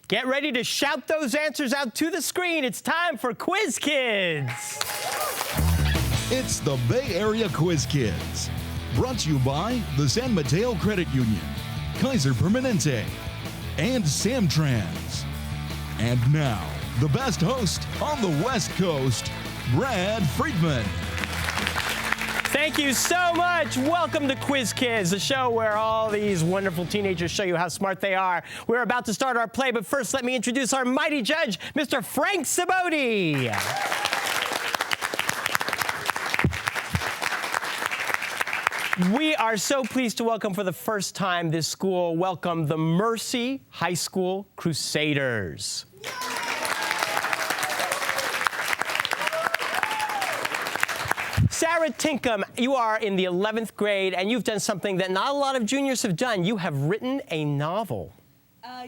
Get ready to shout those answers out to the screen. It's time for Quiz Kids. It's the Bay Area Quiz Kids. Brought to you by the San Mateo Credit Union, Kaiser Permanente, and Samtrans. And now, the best host on the West Coast, Brad Friedman. Thank you so much. Welcome to Quiz Kids, the show where all these wonderful teenagers show you how smart they are. We're about to start our play, but first let me introduce our mighty judge, Mr. Frank Saboti. We are so pleased to welcome for the first time this school. Welcome the Mercy High School Crusaders. Sarah Tinkham, you are in the 11th grade, and you've done something that not a lot of juniors have done. You have written a novel.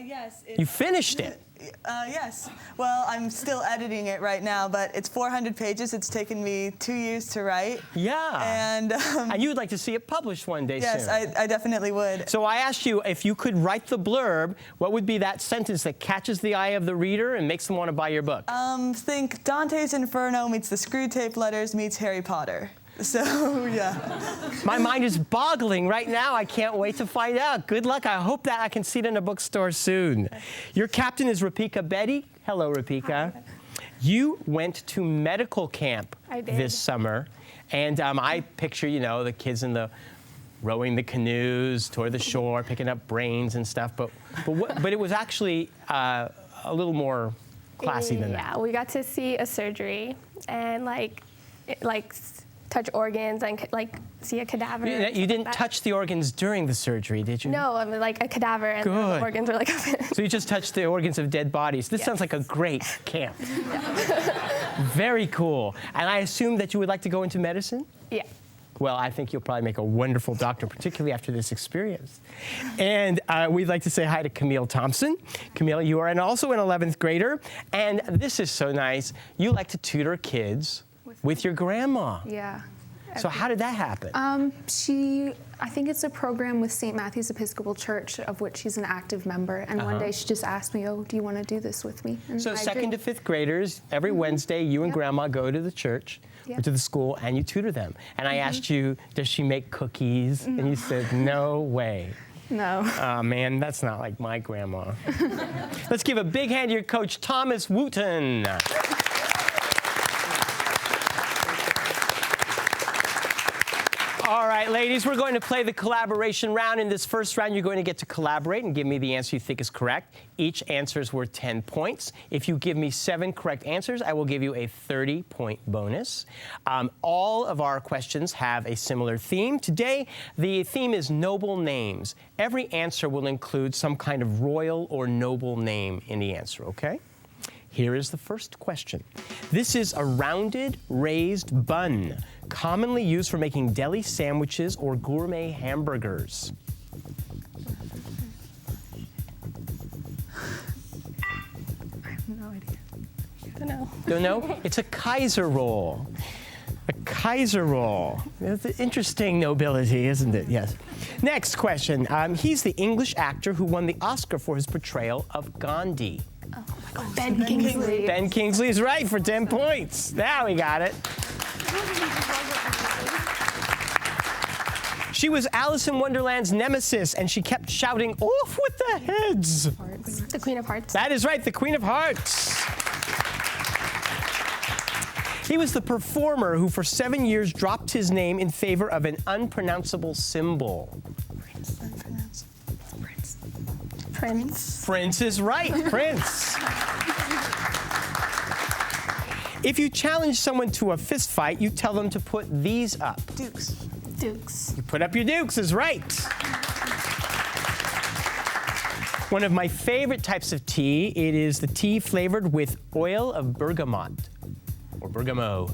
Yes. You finished it. Yes. Well, I'm still editing it right now, but it's 400 pages. It's taken me 2 years to write. Yeah. And you would like to see it published one day yes, soon. I definitely would. So I asked you if you could write the blurb, what would be that sentence that catches the eye of the reader and makes them want to buy your book? Think Dante's Inferno meets the Screwtape Letters meets Harry Potter. So, yeah. My mind is boggling right now. I can't wait to find out. Good luck. I hope that I can see it in a bookstore soon. Your captain is Rapika Betty. Hello, Rapika. Hi. You went to medical camp this summer, and I picture, you know, the kids in the rowing the canoes toward the shore, picking up brains and stuff, but it was actually a little more classy than that. Yeah, we got to see a surgery and touch organs and see a cadaver. You didn't touch the organs during the surgery, did you? No, I mean like a cadaver and the organs were like. So you just touched the organs of dead bodies. This sounds like a great camp. Very cool. And I assume that you would like to go into medicine? Yeah. Well, I think you'll probably make a wonderful doctor, particularly after this experience. And we'd like to say hi to Camille Thompson. Camille, you are also an 11th grader, and this is so nice. You like to tutor kids with your grandma. Yeah. So how did that happen? I think it's a program with St. Matthew's Episcopal Church, of which she's an active member. And one day she just asked me, oh, do you want to do this with me? And so second to fifth graders, every Wednesday, you and Grandma go to the church, or to the school, and you tutor them. And I asked you, does she make cookies? And you said, no way. No. Oh, man, that's not like my grandma. Let's give a big hand to your coach, Thomas Wooten. All right, ladies, we're going to play the collaboration round. In this first round, you're going to get to collaborate and give me the answer you think is correct. Each answer is worth 10 points. If you give me 7 correct answers, I will give you a 30-point bonus. All of our questions have a similar theme. Today, the theme is noble names. Every answer will include some kind of royal or noble name in the answer, okay? Here is the first question. This is a rounded, raised bun, commonly used for making deli sandwiches or gourmet hamburgers. I have no idea. Don't know. Don't know? It's a Kaiser roll. A Kaiser roll. That's an interesting nobility, isn't it? Yes. Next question. He's the English actor who won the Oscar for his portrayal of Gandhi. Oh my God. Ben Kingsley. Ben Kingsley is right for 10 points. Now we got it. She was Alice in Wonderland's nemesis, and she kept shouting, off with the heads. The Queen of Hearts. That is right, the Queen of Hearts. He was the performer who for 7 years dropped his name in favor of an unpronounceable symbol. Prince. Prince is right, Prince. If you challenge someone to a fist fight, you tell them to put these up. Dukes. Dukes. You put up your dukes is right. One of my favorite types of tea, it is the tea flavored with oil of bergamot, or bergamot.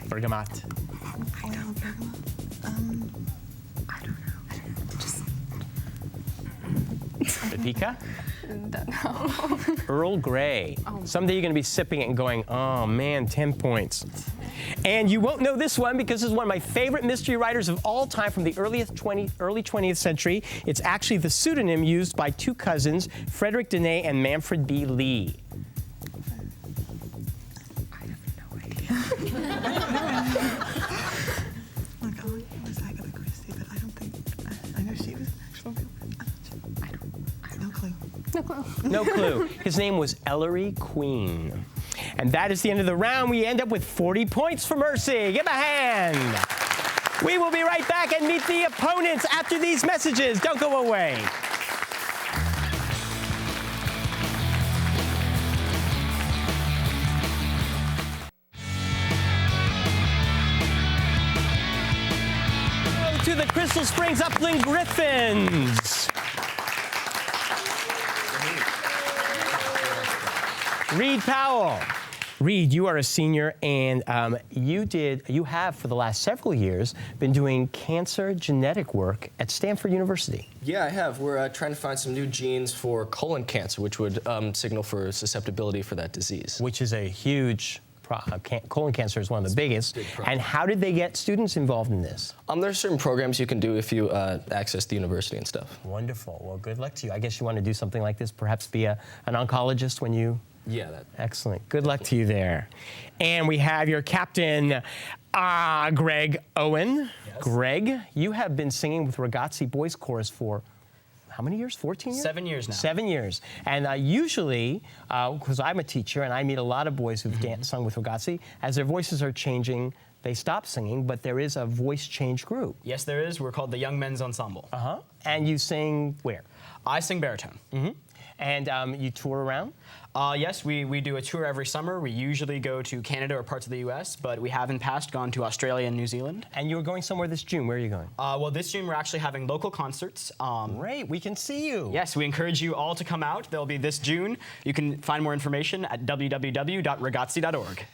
Bergamot. I know bergamot. I don't know. Pika? Don't know. Earl Grey. Someday you're going to be sipping it and going, oh man, 10 points. And you won't know this one because this is one of my favorite mystery writers of all time from the early 20th century. It's actually the pseudonym used by two cousins, Frederick Dene and Manfred B. Lee. I have no idea. Like, oh, was Agatha Christie, but I don't think, I know she was an actual real person. I have no clue. No clue. No clue. His name was Ellery Queen. And that is the end of the round. We end up with 40 points for Mercy. Give a hand. We will be right back and meet the opponents after these messages. Don't go away. To the Crystal Springs Upland Griffins. Reed Powell. Reed, you are a senior, and you have for the last several years been doing cancer genetic work at Stanford University. Yeah, I have. We're trying to find some new genes for colon cancer, which would signal for susceptibility for that disease. Which is a huge colon cancer is one of the biggest. And how did they get students involved in this? There are certain programs you can do if you access the university and stuff. Wonderful. Well, good luck to you. I guess you want to do something like this, perhaps be an oncologist when you... Yeah. That. Excellent. Good luck to you there. And we have your captain, Greg Owen. Yes. Greg, you have been singing with Ragazzi Boys Chorus for how many years? 14 years? 7 years now. 7 years. And usually, because I'm a teacher and I meet a lot of boys who've sung with Ragazzi, as their voices are changing, they stop singing, but there is a voice change group. Yes, there is. We're called the Young Men's Ensemble. Uh-huh. And you sing where? I sing baritone. Mm-hmm. And you tour around? Yes, we do a tour every summer. We usually go to Canada or parts of the U.S., but we have in the past gone to Australia and New Zealand. And you're going somewhere this June. Where are you going? Well, this June we're actually having local concerts. Great, we can see you. Yes, we encourage you all to come out. They'll be this June. You can find more information at www.ragazzi.org.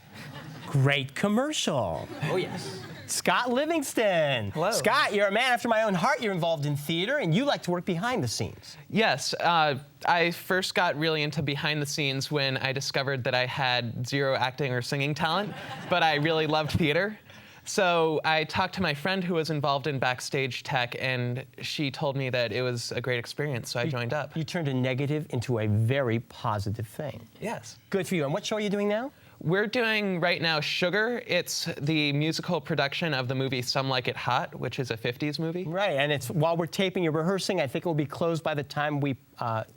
Great commercial. Oh, yes. Scott Livingston. Hello. Scott, you're a man after my own heart. You're involved in theater, and you like to work behind the scenes. Yes, I first got really into behind the scenes when I discovered that I had zero acting or singing talent, but I really loved theater. So I talked to my friend who was involved in backstage tech, and she told me that it was a great experience, so I joined up. You turned a negative into a very positive thing. Yes. Good for you. And what show are you doing now? We're doing right now Sugar. It's the musical production of the movie Some Like It Hot, which is a 50s movie. Right, and it's while we're taping, you're rehearsing. I think it will be closed by the time we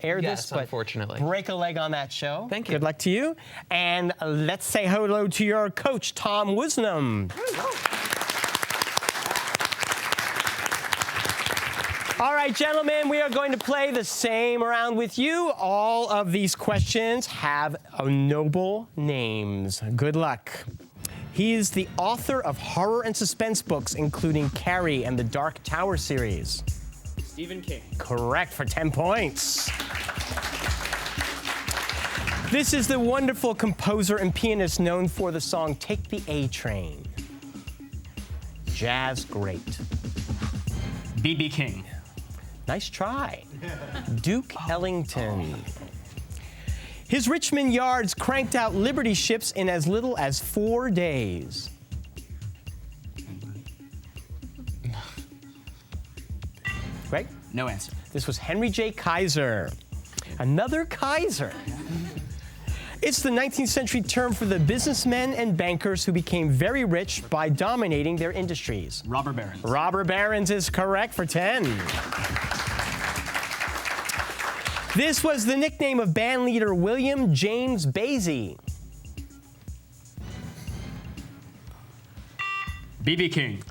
air yes, this. But unfortunately. Break a leg on that show. Thank you. Good luck to you. And let's say hello to your coach, Tom Wisnam. All right, gentlemen, we are going to play the same round with you. All of these questions have noble names. Good luck. He is the author of horror and suspense books, including Carrie and the Dark Tower series. Stephen King. Correct for 10 points. This is the wonderful composer and pianist known for the song Take the A Train. Jazz great. B.B. King. Nice try. Duke Ellington. His Richmond Yards cranked out Liberty ships in as little as 4 days. Greg? No answer. This was Henry J. Kaiser. Another Kaiser. It's the 19th century term for the businessmen and bankers who became very rich by dominating their industries. Robber barons. Robber barons is correct for 10. This was the nickname of band leader William James Basie. B.B. King.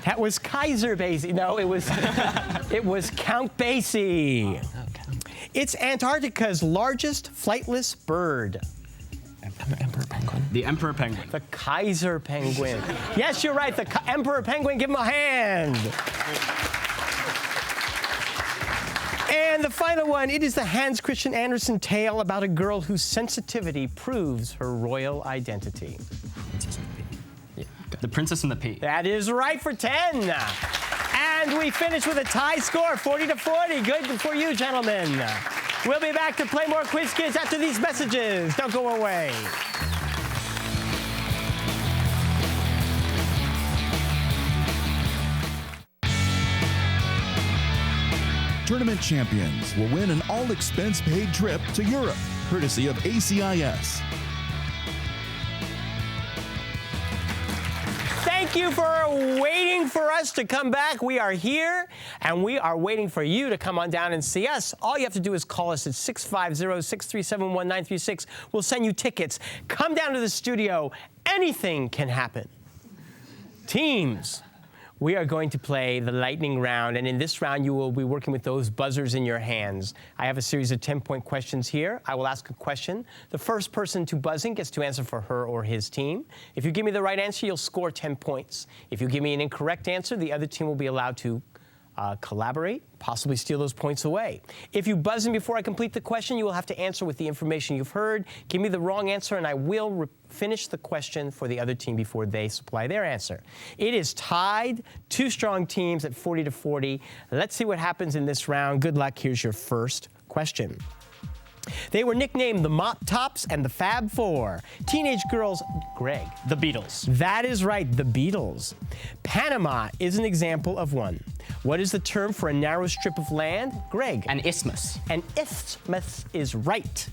That was Kaiser Basie. No, it was Count Basie. It's Antarctica's largest flightless bird. Emperor penguin. The emperor penguin. The Kaiser penguin. Yes, you're right. The emperor penguin. Give him a hand. And the final one, it is the Hans Christian Andersen tale about a girl whose sensitivity proves her royal identity. The Princess and the Pea. That is right for 10. And we finish with a tie score, 40-40. Good for you, gentlemen. We'll be back to play more Quiz Kids after these messages. Don't go away. Tournament champions will win an all-expense-paid trip to Europe, courtesy of ACIS. Thank you for waiting for us to come back. We are here, and we are waiting for you to come on down and see us. All you have to do is call us at 650-637-1936. We'll send you tickets. Come down to the studio. Anything can happen. Teams, we are going to play the lightning round, and in this round, you will be working with those buzzers in your hands. I have a series of 10-point questions here. I will ask a question. The first person to buzz in gets to answer for her or his team. If you give me the right answer, you'll score 10 points. If you give me an incorrect answer, the other team will be allowed to collaborate, possibly steal those points away. If you buzz in before I complete the question, you will have to answer with the information you've heard. Give me the wrong answer, and I will finish the question for the other team before they supply their answer. It is tied, two strong teams at 40-40. Let's see what happens in this round. Good luck. Here's your first question. They were nicknamed the Mop Tops and the Fab Four. Teenage girls, Greg. The Beatles. That is right, the Beatles. Panama is an example of one. What is the term for a narrow strip of land? Greg. An isthmus. An isthmus is right.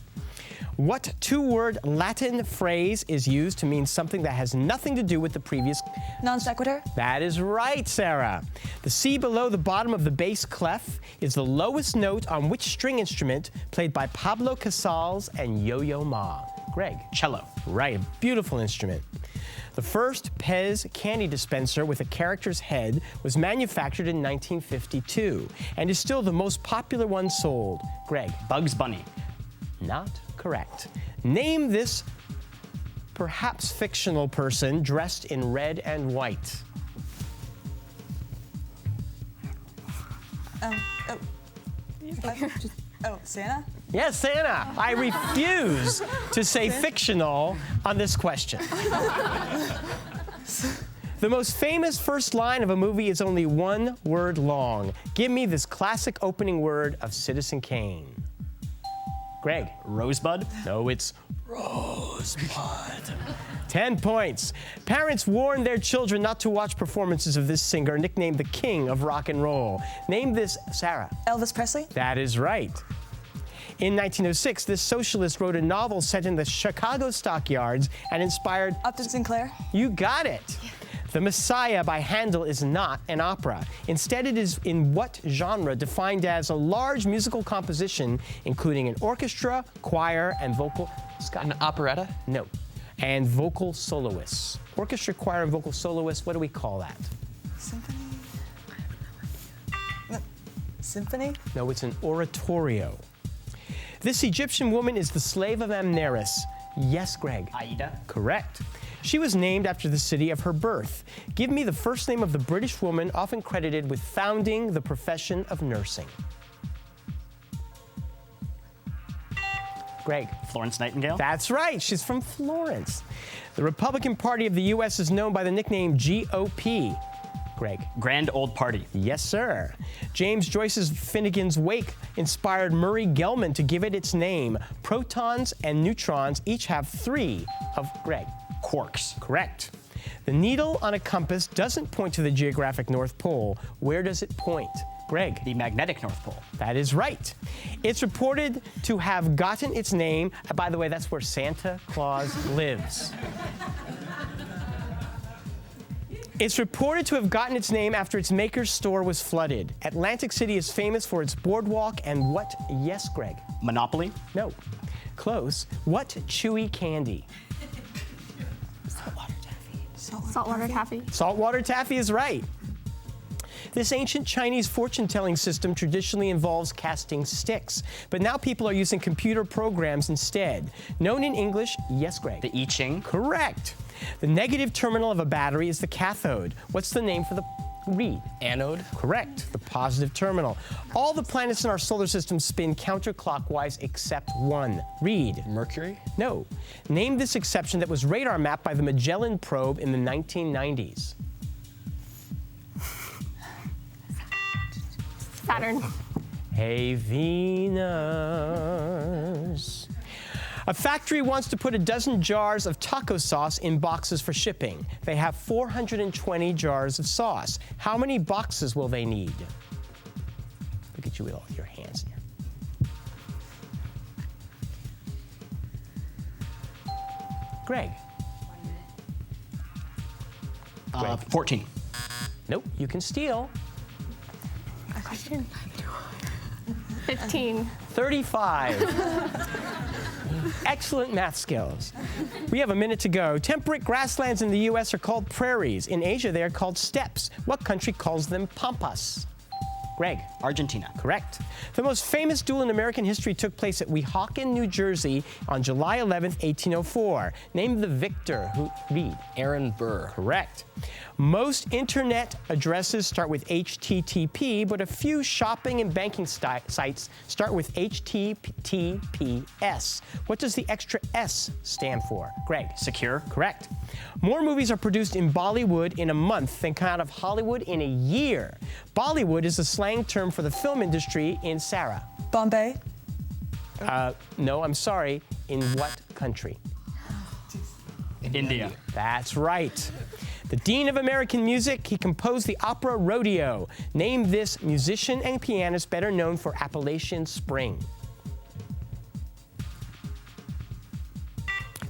What two-word Latin phrase is used to mean something that has nothing to do with the previous? Non sequitur. That is right, Sarah. The C below the bottom of the bass clef is the lowest note on which string instrument played by Pablo Casals and Yo-Yo Ma? Greg. Cello. Right, a beautiful instrument. The first Pez candy dispenser with a character's head was manufactured in 1952 and is still the most popular one sold. Greg. Bugs Bunny. Not correct. Name this perhaps fictional person dressed in red and white. Santa? Yes, Santa. I refuse to say fictional on this question. The most famous first line of a movie is only one word long. Give me this classic opening word of Citizen Kane. Greg. Rosebud. No, it's Rosebud. 10 points. Parents warned their children not to watch performances of this singer, nicknamed the King of Rock and Roll. Name this, Sarah. Elvis Presley? That is right. In 1906, this socialist wrote a novel set in the Chicago stockyards and inspired... Upton Sinclair? You got it. The Messiah by Handel is not an opera. Instead, it is in what genre defined as a large musical composition, including an orchestra, choir, and vocal... Scott? An operetta? No. And vocal soloists. Orchestra, choir, and vocal soloists, what do we call that? Symphony? No. Symphony? No, it's an oratorio. This Egyptian woman is the slave of Amneris. Yes, Greg. Aida. Correct. She was named after the city of her birth. Give me the first name of the British woman often credited with founding the profession of nursing. Greg. Florence Nightingale. That's right. She's from Florence. The Republican Party of the U.S. is known by the nickname GOP. Greg. Grand Old Party. Yes, sir. James Joyce's Finnegan's Wake inspired Murray Gell-Mann to give it its name. Protons and neutrons each have three of Greg. Quarks. Correct. The needle on a compass doesn't point to the geographic North Pole. Where does it point? Greg. The magnetic North Pole. That is right. It's reported to have gotten its name. By the way, that's where Santa Claus lives. It's reported to have gotten its name after its maker's store was flooded. Atlantic City is famous for its boardwalk and what? Yes, Greg. Monopoly. No. Close. What chewy candy? Saltwater taffy. Saltwater taffy is right. This ancient Chinese fortune-telling system traditionally involves casting sticks, but now people are using computer programs instead. Known in English, yes, Greg. The I Ching. Correct. The negative terminal of a battery is the cathode. What's the name for the reed? Anode. Correct. The positive terminal. All the planets in our solar system spin counterclockwise except one. Reed. Mercury. No. Name this exception that was radar mapped by the Magellan probe in the 1990s. Saturn. Hey, Venus. A factory wants to put a dozen jars of taco sauce in boxes for shipping. They have 420 jars of sauce. How many boxes will they need? Look at you with all your hands here. Greg. 14. Nope, you can steal. 15. 35. Excellent math skills. We have a minute to go. Temperate grasslands in the U.S. are called prairies. In Asia, they are called steppes. What country calls them pampas? Greg. Argentina. Correct. The most famous duel in American history took place at Weehawken, New Jersey on July 11th, 1804. Name the victor. Read. Aaron Burr. Correct. Most internet addresses start with HTTP, but a few shopping and banking sites start with HTTPS. What does the extra S stand for? Greg. Secure. Correct. More movies are produced in Bollywood in a month than come out of Hollywood in a year. Bollywood is a slang term for the film industry in Sarah. Bombay. No, I'm sorry. In what country? India. That's right. The Dean of American Music, he composed the opera Rodeo. Name this musician and pianist better known for Appalachian Spring.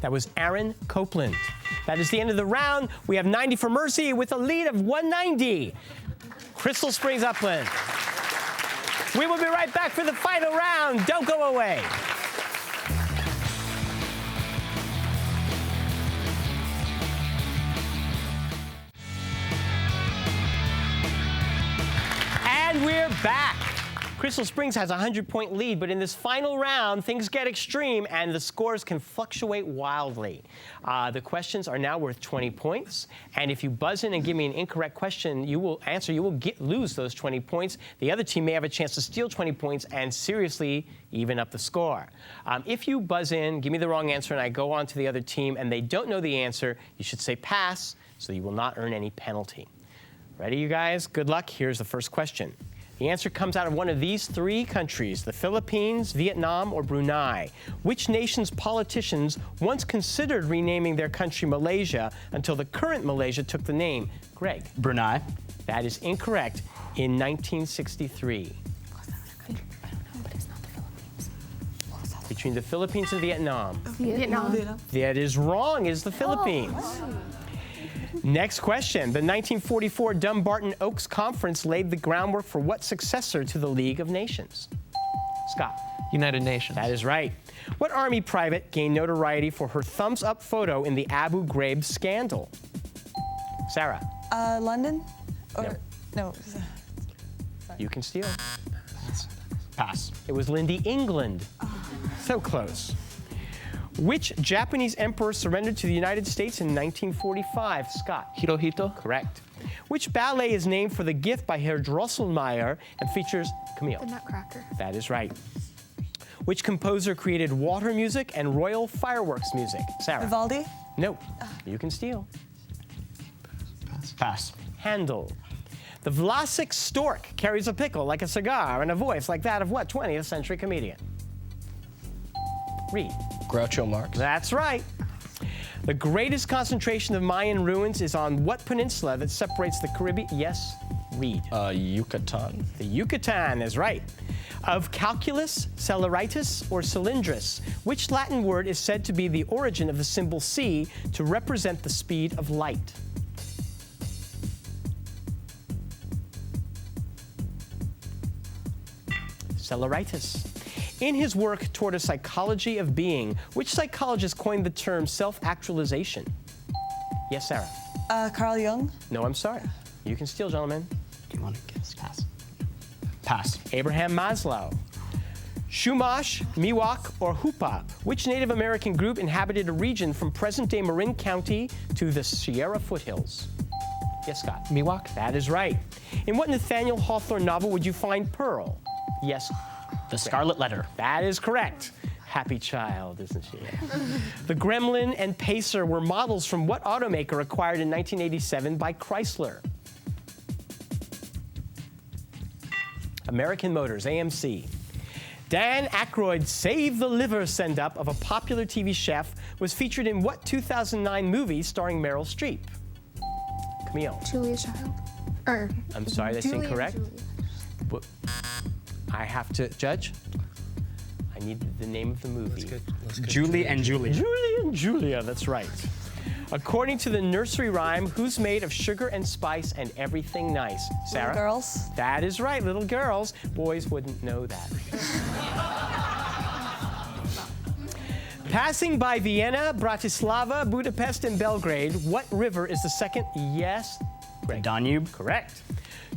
That was Aaron Copland. That is the end of the round. We have 90 for Mercy with a lead of 190. Crystal Springs Upland. We will be right back for the final round. Don't go away. And we're back. Crystal Springs has a 100-point lead, but in this final round, things get extreme and the scores can fluctuate wildly. The questions are now worth 20 points, and if you buzz in and give me an incorrect question, you will lose those 20 points. The other team may have a chance to steal 20 points and seriously even up the score. If you buzz in, give me the wrong answer, and I go on to the other team and they don't know the answer, you should say pass, so you will not earn any penalty. Ready, you guys? Good luck. Here's the first question. The answer comes out of one of these three countries, the Philippines, Vietnam, or Brunei. Which nation's politicians once considered renaming their country Malaysia until the current Malaysia took the name? Greg. Brunei. That is incorrect. In 1963. I don't know, but it's not the Philippines. Between the Philippines and Vietnam. Vietnam. That is wrong, is the Philippines. Next question. The 1944 Dumbarton Oaks Conference laid the groundwork for what successor to the League of Nations? Scott. United Nations. That is right. What Army private gained notoriety for her thumbs-up photo in the Abu Ghraib scandal? Sarah. London? Or, no. You can steal. Pass. It was Lindy England. So close. Which Japanese emperor surrendered to the United States in 1945? Scott. Hirohito. Correct. Which ballet is named for the gift by Herr Drosselmeyer and features Camille? The Nutcracker. That is right. Which composer created water music and royal fireworks music? Sarah. Vivaldi? No. You can steal. Pass. Handel. The Vlasic stork carries a pickle like a cigar and a voice like that of what 20th century comedian? Read. Groucho Marx. That's right. The greatest concentration of Mayan ruins is on what peninsula that separates the Caribbean? Yes, read. Yucatan. The Yucatan is right. Of calculus, celeritis, or cylindrus, which Latin word is said to be the origin of the symbol c to represent the speed of light? Celeritis. In his work Toward a Psychology of Being, which psychologist coined the term self-actualization? Yes, Sarah. Carl Jung? No, I'm sorry. You can steal, gentlemen. Do you want to guess? Pass. Pass. Abraham Maslow. Chumash, Miwok, or Hupa, which Native American group inhabited a region from present-day Marin County to the Sierra foothills? Yes, Scott. Miwok. That is right. In what Nathaniel Hawthorne novel would you find Pearl? Yes. The Scarlet Letter. That is correct. Happy child, isn't she? The Gremlin and Pacer were models from what automaker acquired in 1987 by Chrysler? American Motors, AMC. Dan Aykroyd's Save the Liver send-up of a popular TV chef was featured in what 2009 movie starring Meryl Streep? Camille. Julia Child. I'm sorry, that's Julia incorrect. Julia. What- I have to judge. I need the name of the movie. Let's go Julie and Julia. Julie and Julia, that's right. According to the nursery rhyme, who's made of sugar and spice and everything nice? Sarah? Little girls. That is right, little girls. Boys wouldn't know that. Passing by Vienna, Bratislava, Budapest, and Belgrade, what river is the second? Yes, Greg. Danube. Correct.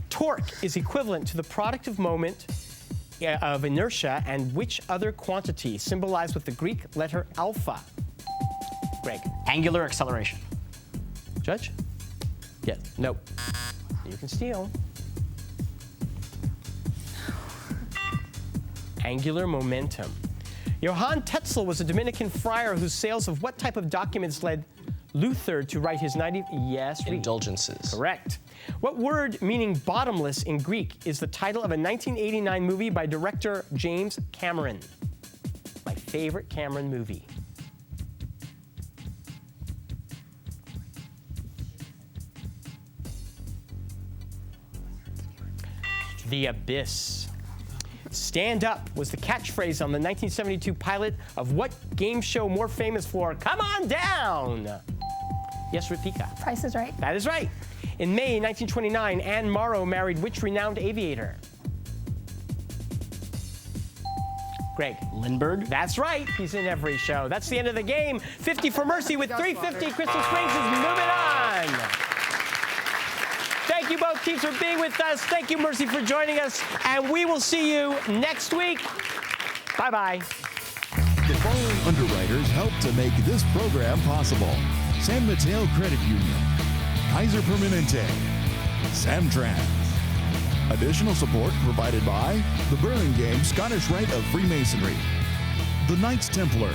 Torque is equivalent to the product of moment of inertia and which other quantity symbolized with the Greek letter alpha? Greg. Angular acceleration. Judge? Yes. Nope. You can steal. Angular momentum. Johann Tetzel was a Dominican friar whose sales of what type of documents led Luther to write his 90... Yes, read. Indulgences. Correct. What word meaning bottomless in Greek is the title of a 1989 movie by director James Cameron? My favorite Cameron movie. The Abyss. Stand up was the catchphrase on the 1972 pilot of what game show more famous for Come On Down? Yes, Ritika. Price is Right. That is right. In May 1929, Anne Morrow married which renowned aviator? Greg. Lindbergh. That's right. He's in every show. That's the end of the game. 50 for Mercy with 350. Crystal Springs is moving on. Thank you both teams for being with us. Thank you, Mercy, for joining us. And we will see you next week. Bye-bye. The following underwriters helped to make this program possible: San Mateo Credit Union, Kaiser Permanente, Samtrans. Additional support provided by the Burlingame Scottish Rite of Freemasonry, the Knights Templar,